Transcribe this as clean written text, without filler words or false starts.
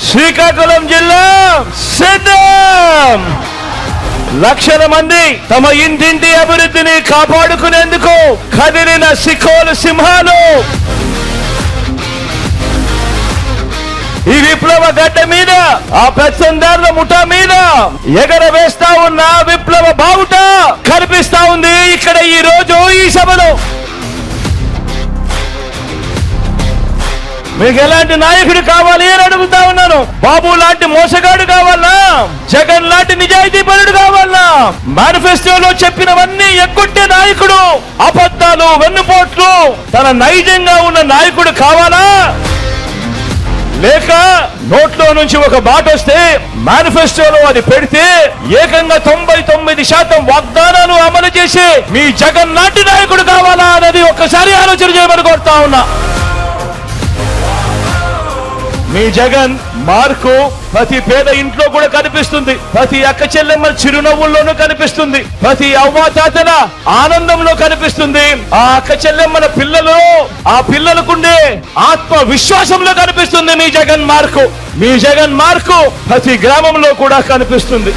శ్రీకాకుళం జిల్లా సిద్ధం. లక్షల మంది తమ ఇంటింటి అభివృద్ధిని కాపాడుకునేందుకు కదిలిన సికోలు సింహాలు ఈ విప్లవ గడ్డ మీద, ఆ పెత్తందారుల ముఠా మీద ఎగరవేస్తా ఉన్న విప్లవ బావుట కనిపిస్తా ఉంది ఇక్కడ ఈ రోజు ఈ సభలో. మీకు ఎలాంటి నాయకుడు కావాలి అని అడుగుతా ఉన్నాను. బాబు లాంటి మోసగాడు కావాలా? జగన్ లాంటి నిజాయితీ పరుడు కావాలా? మేనిఫెస్టోలో చెప్పినవన్నీ ఎగ్గొట్టే నాయకుడు, అబద్ధాలు వెన్నుపోట్లు తన నైజంగా ఉన్న నాయకుడు కావాలా? లేక నోట్లో నుంచి ఒక మాట వస్తే మేనిఫెస్టోలో అది పెడితే ఏకంగా 99% వాగ్దానాలు అమలు చేసి మీ జగన్ లాంటి నాయకుడు కావాలా అనేది ఒక్కసారి ఆలోచన చేయమని కోరుతా ఉన్నా. మీ జగన్ మార్కు ప్రతి పేద ఇంట్లో కూడా కనిపిస్తుంది, ప్రతి అక్క చెల్లెమ్మ చిరునవ్వుల్లోనూ కనిపిస్తుంది, ప్రతి అవ్వాతాతల ఆనందంలో కనిపిస్తుంది, ఆ అక్క చెల్లెమ్మల పిల్లలు ఆ పిల్లలకుండే ఆత్మ విశ్వాసంలో కనిపిస్తుంది మీ జగన్ మార్కు. మీ జగన్ మార్కు ప్రతి గ్రామంలో కూడా కనిపిస్తుంది.